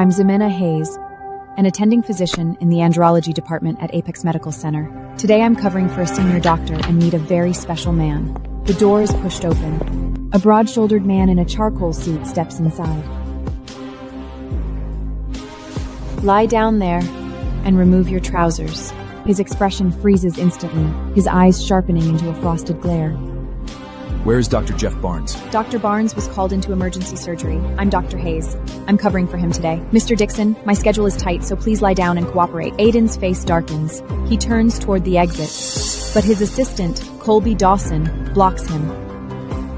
I'm Ximena Hayes, an attending physician in the andrology department at Apex Medical Center. Today I'm covering for a senior doctor and meet a very special man. The door is pushed open. A broad-shouldered man in a charcoal suit steps inside. Lie down there and remove your trousers. His expression freezes instantly, his eyes sharpening into a frosted glare. Where is Dr. Jeff Barnes? Dr. Barnes was called into emergency surgery. I'm Dr. Hayes. I'm covering for him today. Mr. Dixon, my schedule is tight, so please lie down and cooperate. Ayden's face darkens. He turns toward the exit, but his assistant, Colby Dawson, blocks him.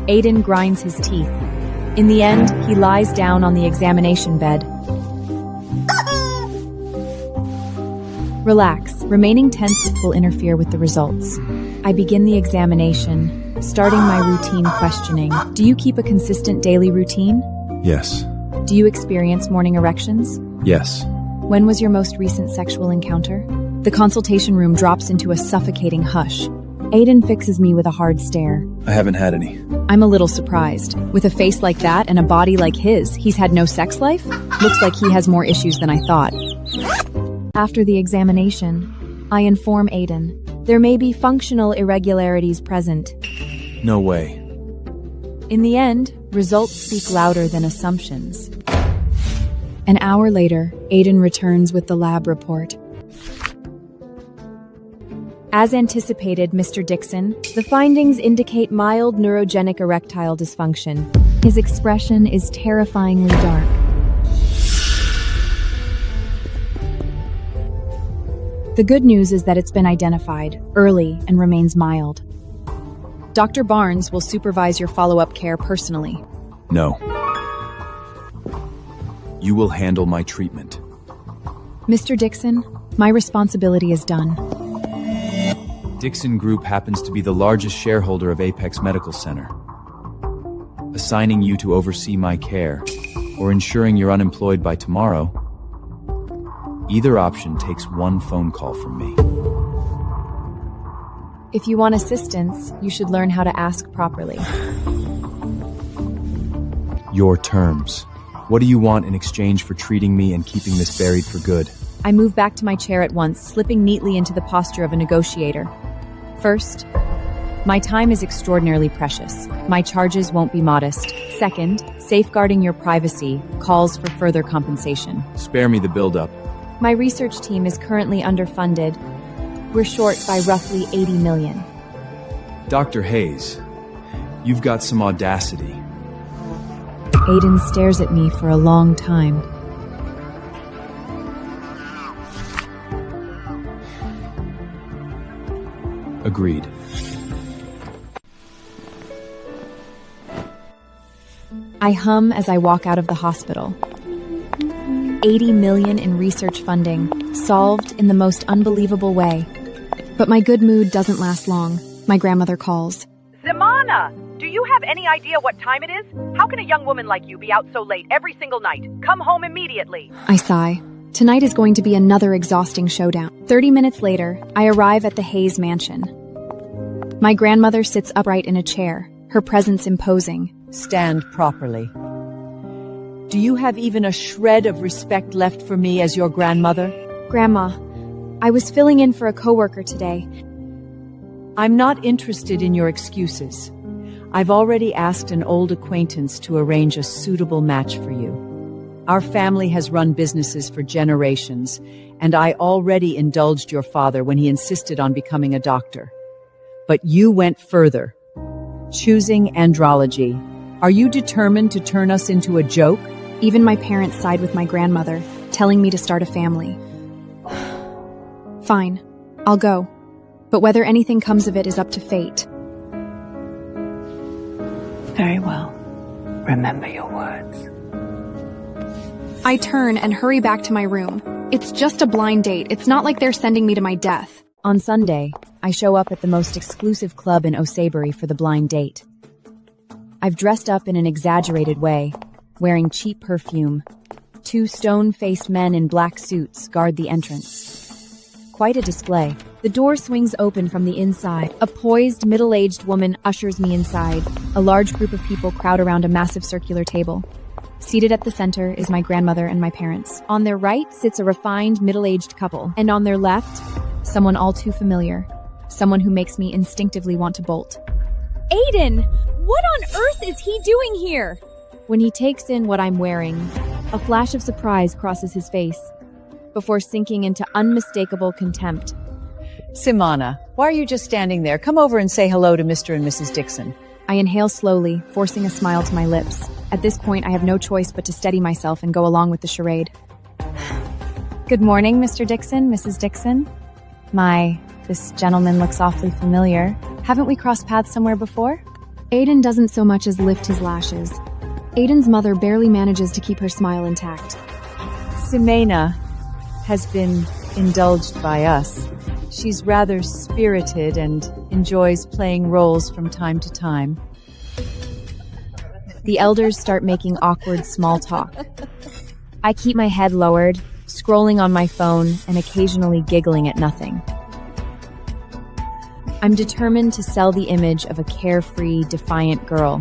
Ayden grinds his teeth. In the end, he lies down on the examination bed. Relax. Remaining tense will interfere with the results. I begin the examination, starting my routine questioning. Do you keep a consistent daily routine? Yes. Do you experience morning erections? Yes. When was your most recent sexual encounter? The consultation room drops into a suffocating hush. Ayden fixes me with a hard stare. I haven't had any. I'm a little surprised. With a face like that and a body like his, he's had no sex life? Looks like he has more issues than I thought. After the examination, I inform Ayden. There may be functional irregularities present. No way. In the end, results speak louder than assumptions. An hour later, Ayden returns with the lab report. As anticipated, Mr. Dixon, the findings indicate mild neurogenic erectile dysfunction. His expression is terrifyingly dark. The good news is that it's been identified early and remains mild. Dr. Barnes will supervise your follow-up care personally. No. You will handle my treatment. Mr. Dixon, my responsibility is done. Dixon Group happens to be the largest shareholder of Apex Medical Center. Assigning you to oversee my care, or ensuring you're unemployed by tomorrow, either option takes one phone call from me. If you want assistance, you should learn how to ask properly. Your terms. What do you want in exchange for treating me and keeping this buried for good? I move back to my chair at once, slipping neatly into the posture of a negotiator. First, my time is extraordinarily precious. My charges won't be modest. Second, safeguarding your privacy calls for further compensation. Spare me the build-up. My research team is currently underfunded. We're short by roughly 80 million. Dr. Hayes, you've got some audacity. Ayden stares at me for a long time. Agreed. I hum as I walk out of the hospital. 80 million in research funding, solved in the most unbelievable way. But my good mood doesn't last long. My grandmother calls. Ximena, do you have any idea what time it is? How can a young woman like you be out so late every single night? Come home immediately. I sigh. Tonight is going to be another exhausting showdown. 30 minutes later, I arrive at the Hayes mansion. My grandmother sits upright in a chair, her presence imposing. Stand properly. Do you have even a shred of respect left for me as your grandmother? Grandma, I was filling in for a coworker today. I'm not interested in your excuses. I've already asked an old acquaintance to arrange a suitable match for you. Our family has run businesses for generations, and I already indulged your father when he insisted on becoming a doctor. But you went further, choosing andrology. Are you determined to turn us into a joke? Even my parents side with my grandmother, telling me to start a family. Fine, I'll go. But whether anything comes of it is up to fate. Very well. Remember your words. I turn and hurry back to my room. It's just a blind date. It's not like they're sending me to my death. On Sunday, I show up at the most exclusive club in O'Sabury for the blind date. I've dressed up in an exaggerated way, wearing cheap perfume. 2 stone-faced men in black suits guard the entrance. Quite a display. The door swings open from the inside. A poised, middle-aged woman ushers me inside. A large group of people crowd around a massive circular table. Seated at the center is my grandmother and my parents. On their right sits a refined, middle-aged couple. And on their left, someone all too familiar. Someone who makes me instinctively want to bolt. Ayden! What on earth is he doing here? When he takes in what I'm wearing, a flash of surprise crosses his face, before sinking into unmistakable contempt. Ximena, why are you just standing there? Come over and say hello to Mr. and Mrs. Dixon. I inhale slowly, forcing a smile to my lips. At this point, I have no choice but to steady myself and go along with the charade. Good morning, Mr. Dixon, Mrs. Dixon. This gentleman looks awfully familiar. Haven't we crossed paths somewhere before? Ayden doesn't so much as lift his lashes. Ayden's mother barely manages to keep her smile intact. Ximena has been indulged by us. She's rather spirited and enjoys playing roles from time to time. The elders start making awkward small talk. I keep my head lowered, scrolling on my phone and occasionally giggling at nothing. I'm determined to sell the image of a carefree, defiant girl.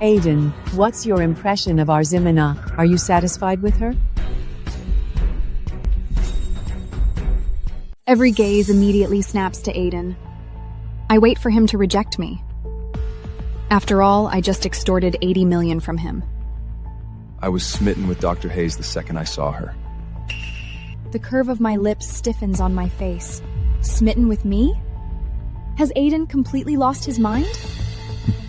Ayden, what's your impression of our Ximena? Are you satisfied with her? Every gaze immediately snaps to Ayden. I wait for him to reject me. After all, I just extorted $80 million from him. I was smitten with Dr. Hayes the second I saw her. The curve of my lips stiffens on my face. Smitten with me? Has Ayden completely lost his mind?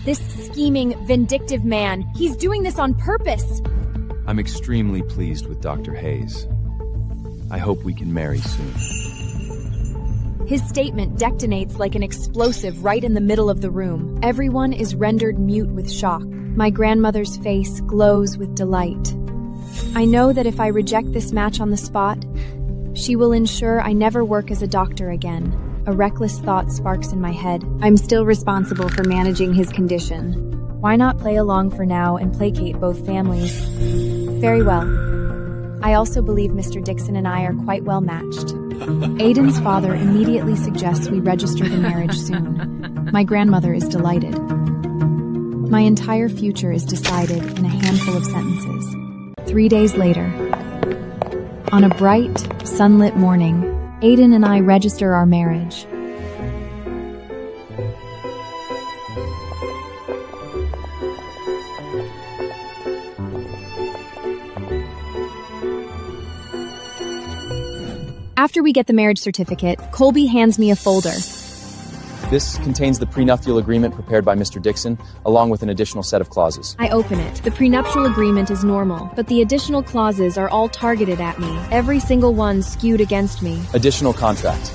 This scheming, vindictive man, he's doing this on purpose. I'm extremely pleased with Dr. Hayes. I hope we can marry soon. His statement detonates like an explosive right in the middle of the room. Everyone is rendered mute with shock. My grandmother's face glows with delight. I know that if I reject this match on the spot, she will ensure I never work as a doctor again. A reckless thought sparks in my head. I'm still responsible for managing his condition. Why not play along for now and placate both families? Very well. I also believe Mr. Dixon and I are quite well matched. Ayden's father immediately suggests we register the marriage soon. My grandmother is delighted. My entire future is decided in a handful of sentences. 3 days later, on a bright, sunlit morning, Ayden and I register our marriage. After we get the marriage certificate, Colby hands me a folder. This contains the prenuptial agreement prepared by Mr. Dixon, along with an additional set of clauses. I open it. The prenuptial agreement is normal, but the additional clauses are all targeted at me. Every single one skewed against me. Additional contract.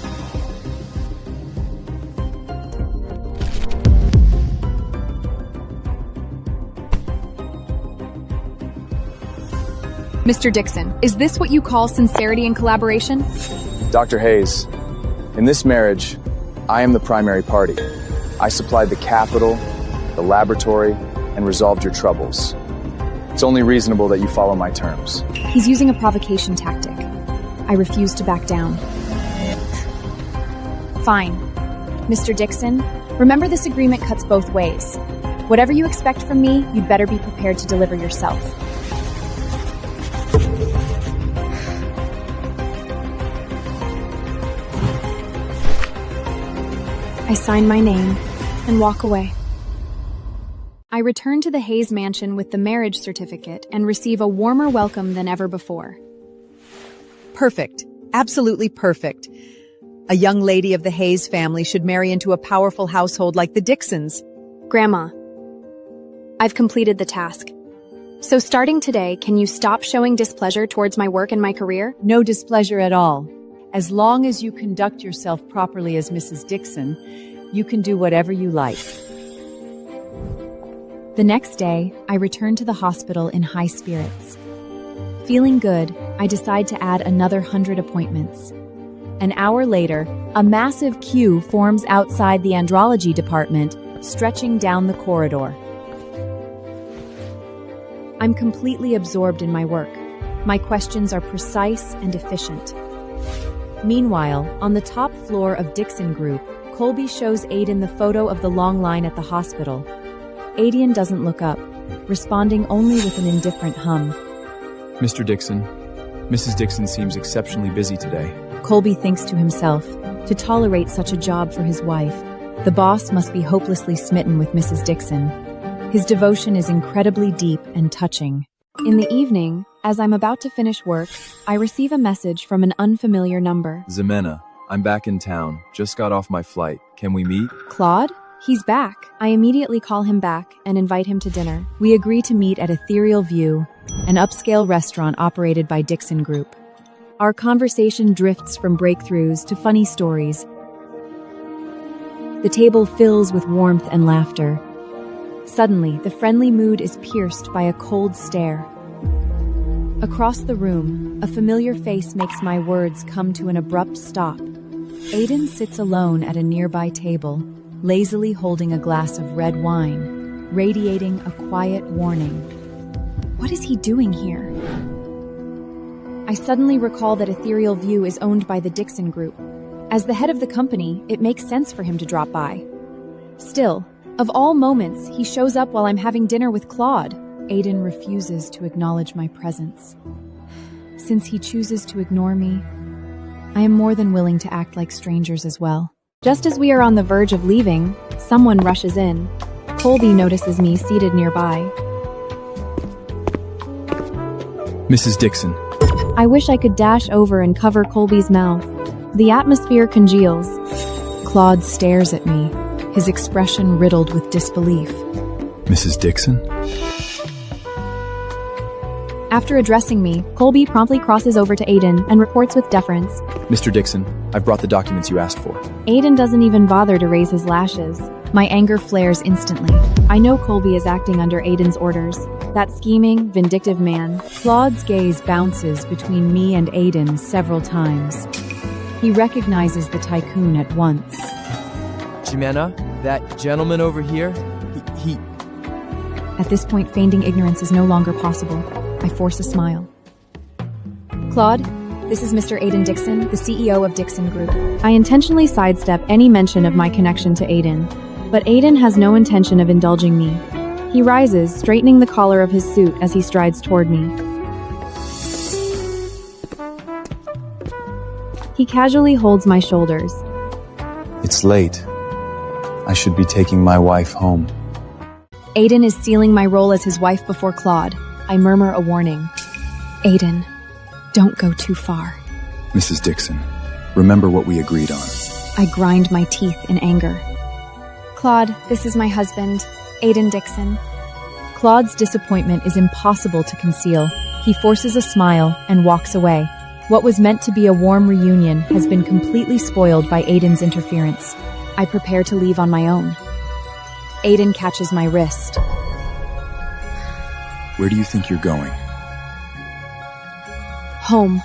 Mr. Dixon, is this what you call sincerity and collaboration? Dr. Hayes, in this marriage, I am the primary party. I supplied the capital, the laboratory, and resolved your troubles. It's only reasonable that you follow my terms. He's using a provocation tactic. I refuse to back down. Fine. Mr. Dixon, remember this agreement cuts both ways. Whatever you expect from me, you'd better be prepared to deliver yourself. I sign my name and walk away. I return to the Hayes mansion with the marriage certificate and receive a warmer welcome than ever before. Perfect. Absolutely perfect. A young lady of the Hayes family should marry into a powerful household like the Dixons. Grandma, I've completed the task. So starting today, can you stop showing displeasure towards my work and my career? No displeasure at all. As long as you conduct yourself properly as Mrs. Dixon, you can do whatever you like. The next day, I return to the hospital in high spirits. Feeling good, I decide to add another 100 appointments. An hour later, a massive queue forms outside the andrology department, stretching down the corridor. I'm completely absorbed in my work. My questions are precise and efficient. Meanwhile, on the top floor of Dixon Group, Colby shows Ayden the photo of the long line at the hospital. Ayden doesn't look up. responding only with an indifferent hum. Mr. Dixon, Mrs. Dixon seems exceptionally busy today. Colby thinks to himself, to tolerate such a job for his wife, the boss must be hopelessly smitten with Mrs. Dixon. His devotion is incredibly deep and touching. In the evening, as I'm about to finish work, I receive a message from an unfamiliar number. Ximena, I'm back in town. Just got off my flight. Can we meet? Claude? He's back. I immediately call him back and invite him to dinner. We agree to meet at Ethereal View, an upscale restaurant operated by Dixon Group. Our conversation drifts from breakthroughs to funny stories. The table fills with warmth and laughter. Suddenly, the friendly mood is pierced by a cold stare. Across the room, a familiar face makes my words come to an abrupt stop. Ayden sits alone at a nearby table, lazily holding a glass of red wine, radiating a quiet warning. What is he doing here? I suddenly recall that Ethereal View is owned by the Dixon Group. As the head of the company, it makes sense for him to drop by. Still, of all moments, he shows up while I'm having dinner with Claude. Ayden refuses to acknowledge my presence. Since he chooses to ignore me, I am more than willing to act like strangers as well. Just as we are on the verge of leaving, someone rushes in. Colby notices me seated nearby. Mrs. Dixon. I wish I could dash over and cover Colby's mouth. The atmosphere congeals. Claude stares at me, his expression riddled with disbelief. Mrs. Dixon? After addressing me, Colby promptly crosses over to Ayden and reports with deference. Mr. Dixon, I've brought the documents you asked for. Ayden doesn't even bother to raise his lashes. My anger flares instantly. I know Colby is acting under Ayden's orders. That scheming, vindictive man. Claude's gaze bounces between me and Ayden several times. He recognizes the tycoon at once. Ximena, that gentleman over here, he... At this point, feigning ignorance is no longer possible. I force a smile. Claude, this is Mr. Ayden Dixon, the CEO of Dixon Group. I intentionally sidestep any mention of my connection to Ayden, but Ayden has no intention of indulging me. He rises, straightening the collar of his suit as he strides toward me. He casually holds my shoulders. It's late. I should be taking my wife home. Ayden is sealing my role as his wife before Claude. I murmur a warning. Ayden, don't go too far. Mrs. Dixon, remember what we agreed on. I grind my teeth in anger. Claude, this is my husband, Ayden Dixon. Claude's disappointment is impossible to conceal. He forces a smile and walks away. What was meant to be a warm reunion has been completely spoiled by Ayden's interference. I prepare to leave on my own. Ayden catches my wrist. Where do you think you're going? Home.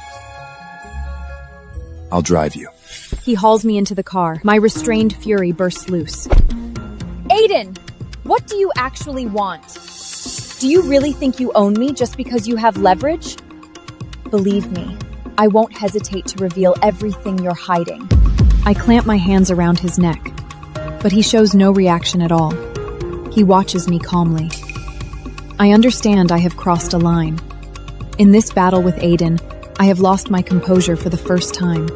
I'll drive you. He hauls me into the car. My restrained fury bursts loose. Ayden! What do you actually want? Do you really think you own me just because you have leverage? Believe me, I won't hesitate to reveal everything you're hiding. I clamp my hands around his neck, but he shows no reaction at all. He watches me calmly. I understand I have crossed a line. In this battle with Ayden, I have lost my composure for the first time.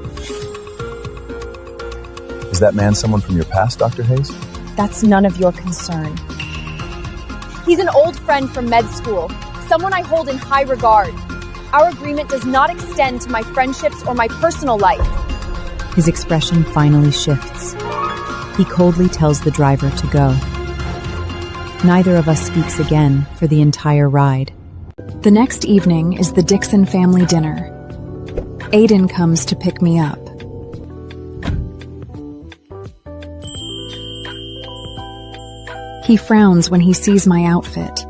Is that man someone from your past, Dr. Hayes? That's none of your concern. He's an old friend from med school, someone I hold in high regard. Our agreement does not extend to my friendships or my personal life. His expression finally shifts. He coldly tells the driver to go. Neither of us speaks again for the entire ride. The next evening is the Dixon family dinner. Ayden comes to pick me up. He frowns when he sees my outfit.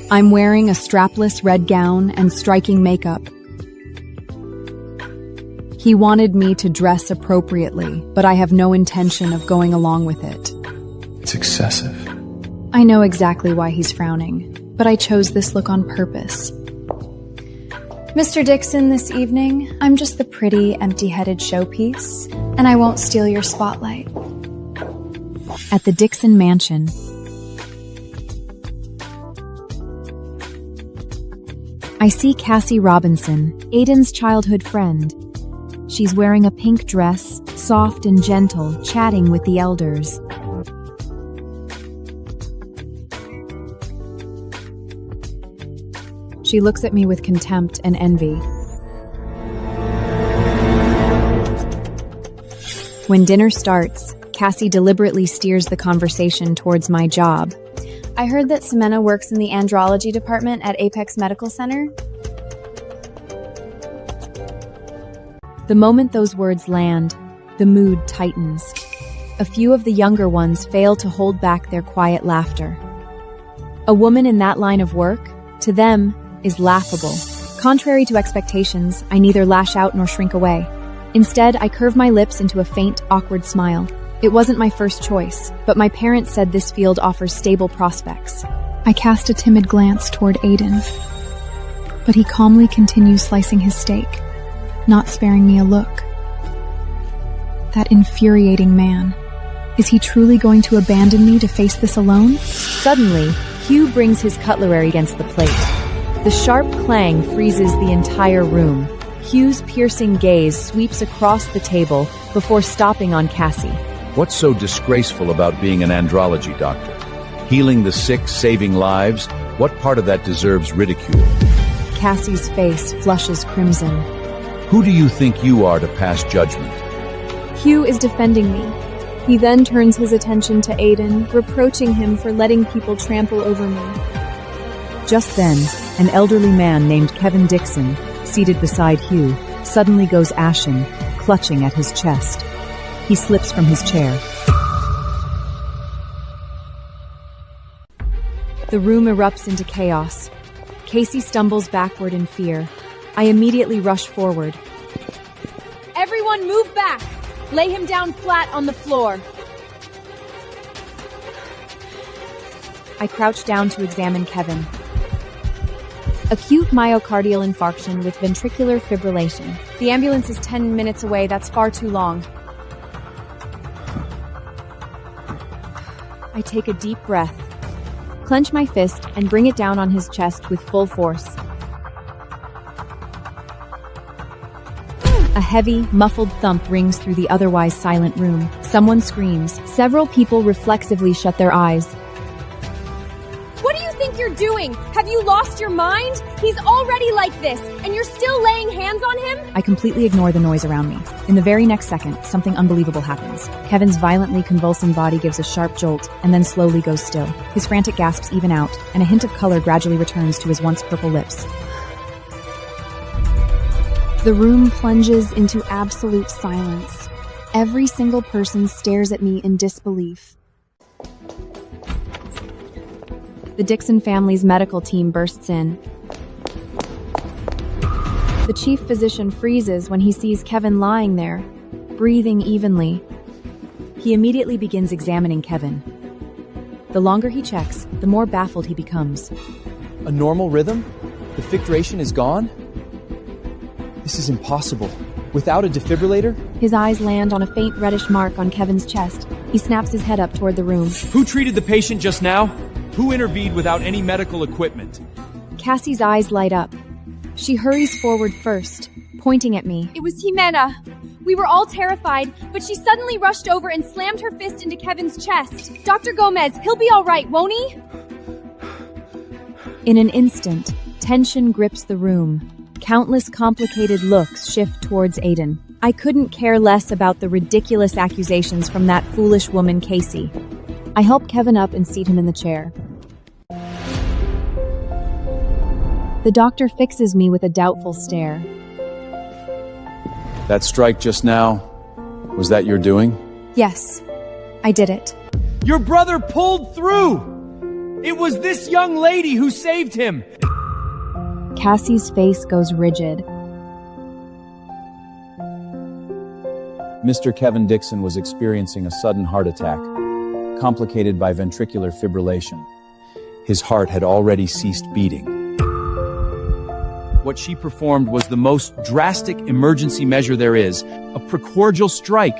I'm wearing a strapless red gown and striking makeup. He wanted me to dress appropriately, but I have no intention of going along with it. It's excessive. I know exactly why he's frowning, but I chose this look on purpose. Mr. Dixon, this evening, I'm just the pretty, empty-headed showpiece, and I won't steal your spotlight. At the Dixon mansion, I see Cassie Robinson, Ayden's childhood friend. She's wearing a pink dress, soft and gentle, chatting with the elders. She looks at me with contempt and envy. When dinner starts, Cassie deliberately steers the conversation towards my job. I heard that Ximena works in the andrology department at Apex Medical Center. The moment those words land, the mood tightens. A few of the younger ones fail to hold back their quiet laughter. A woman in that line of work, to them, is laughable. Contrary to expectations, I neither lash out nor shrink away. Instead, I curve my lips into a faint, awkward smile. It wasn't my first choice, but my parents said this field offers stable prospects. I cast a timid glance toward Ayden, but he calmly continues slicing his steak, not sparing me a look. That infuriating man. Is he truly going to abandon me to face this alone? Suddenly, Hugh brings his cutlery against the plate. The sharp clang freezes the entire room. Hugh's piercing gaze sweeps across the table before stopping on Cassie. What's so disgraceful about being an andrology doctor? Healing the sick, saving lives? What part of that deserves ridicule? Cassie's face flushes crimson. Who do you think you are to pass judgment? Hugh is defending me. He then turns his attention to Ayden, reproaching him for letting people trample over me. Just then, an elderly man named Kevin Dixon, seated beside Hugh, suddenly goes ashen, clutching at his chest. He slips from his chair. The room erupts into chaos. Casey stumbles backward in fear. I immediately rush forward. Everyone move back! Lay him down flat on the floor. I crouch down to examine Kevin. Acute myocardial infarction with ventricular fibrillation. The ambulance is 10 minutes away. That's far too long. I take a deep breath, clench my fist, and bring it down on his chest with full force. A heavy, muffled thump rings through the otherwise silent room. Someone screams. Several people reflexively shut their eyes. What do you think you're doing? Have you lost your mind? He's already like this, and you're still laying hands on him? I completely ignore the noise around me. In the very next second, something unbelievable happens. Kevin's violently convulsing body gives a sharp jolt, and then slowly goes still. His frantic gasps even out, and a hint of color gradually returns to his once purple lips. The room plunges into absolute silence. Every single person stares at me in disbelief. The Dixon family's medical team bursts in. The chief physician freezes when he sees Kevin lying there, breathing evenly. He immediately begins examining Kevin. The longer he checks, the more baffled he becomes. A normal rhythm? The fictration is gone? This is impossible. Without a defibrillator? His eyes land on a faint reddish mark on Kevin's chest. He snaps his head up toward the room. Who treated the patient just now? Who intervened without any medical equipment? Cassie's eyes light up. She hurries forward first, pointing at me. It was Ximena. We were all terrified, but she suddenly rushed over and slammed her fist into Kevin's chest. Dr. Gomez, he'll be all right, won't he? In an instant, tension grips the room. Countless complicated looks shift towards Ayden. I couldn't care less about the ridiculous accusations from that foolish woman, Casey. I help Kevin up and seat him in the chair. The doctor fixes me with a doubtful stare. That strike just now, was that your doing? Yes, I did it. Your brother pulled through! It was this young lady who saved him! Cassie's face goes rigid. Mr. Kevin Dixon was experiencing a sudden heart attack, complicated by ventricular fibrillation. His heart had already ceased beating. What she performed was the most drastic emergency measure there is, a precordial strike.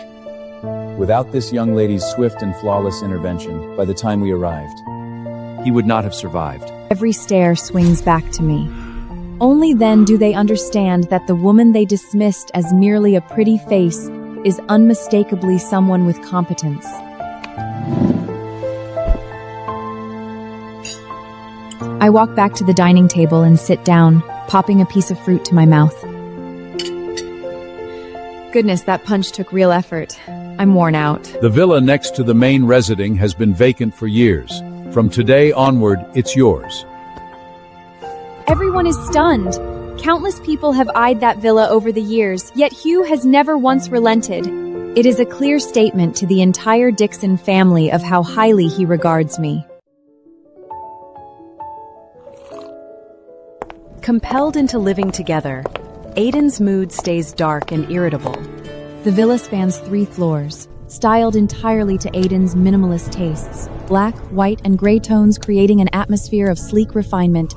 Without this young lady's swift and flawless intervention, by the time we arrived, he would not have survived. Every stare swings back to me. Only then do they understand that the woman they dismissed as merely a pretty face is unmistakably someone with competence. I walk back to the dining table and sit down, popping a piece of fruit to my mouth. Goodness, that punch took real effort. I'm worn out. The villa next to the main residing has been vacant for years. From today onward, it's yours. Everyone is stunned. Countless people have eyed that villa over the years, yet Hugh has never once relented. It is a clear statement to the entire Dixon family of how highly he regards me. Compelled into living together, Ayden's mood stays dark and irritable. The villa spans 3 floors, styled entirely to Ayden's minimalist tastes. Black, white, and gray tones creating an atmosphere of sleek refinement,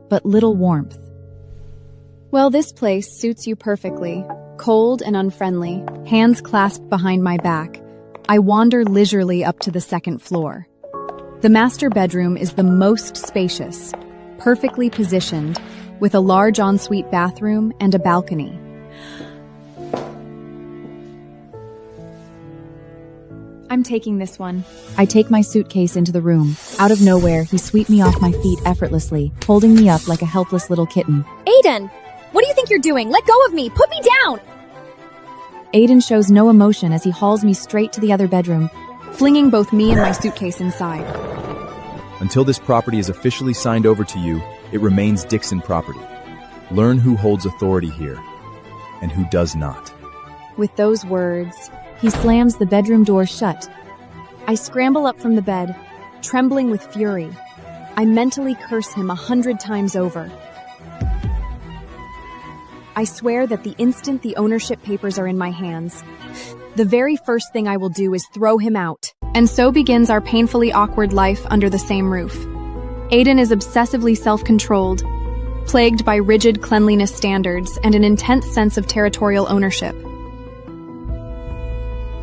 but little warmth. Well, this place suits you perfectly. Cold and unfriendly, hands clasped behind my back, I wander leisurely up to the 2nd floor. The master bedroom is the most spacious, perfectly positioned, with a large ensuite bathroom and a balcony. I'm taking this one. I take my suitcase into the room. Out of nowhere, he sweeps me off my feet effortlessly, holding me up like a helpless little kitten. Ayden! What do you think you're doing? Let go of me! Put me down! Ayden shows no emotion as he hauls me straight to the other bedroom, flinging both me and my suitcase inside. Until this property is officially signed over to you, it remains Dixon property. Learn who holds authority here and who does not. With those words, he slams the bedroom door shut. I scramble up from the bed, trembling with fury. I mentally curse him 100 times over. I swear that the instant the ownership papers are in my hands, the very first thing I will do is throw him out. And so begins our painfully awkward life under the same roof. Ayden is obsessively self-controlled, plagued by rigid cleanliness standards and an intense sense of territorial ownership.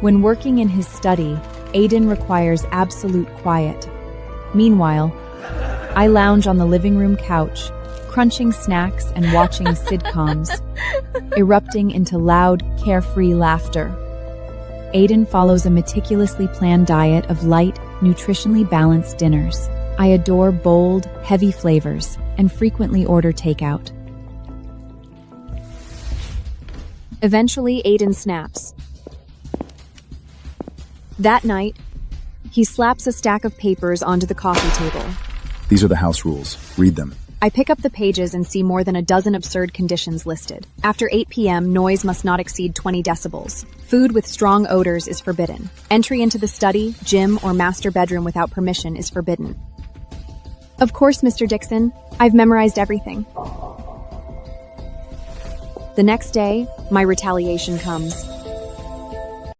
When working in his study, Ayden requires absolute quiet. Meanwhile, I lounge on the living room couch, crunching snacks and watching sitcoms, erupting into loud, carefree laughter. Ayden follows a meticulously planned diet of light, nutritionally balanced dinners. I adore bold, heavy flavors and frequently order takeout. Eventually, Ayden snaps. That night, he slaps a stack of papers onto the coffee table. These are the house rules. Read them. I pick up the pages and see more than a dozen absurd conditions listed. After 8 p.m., noise must not exceed 20 decibels. Food with strong odors is forbidden. Entry into the study, gym, or master bedroom without permission is forbidden. Of course, Mr. Dixon. I've memorized everything. The next day, my retaliation comes.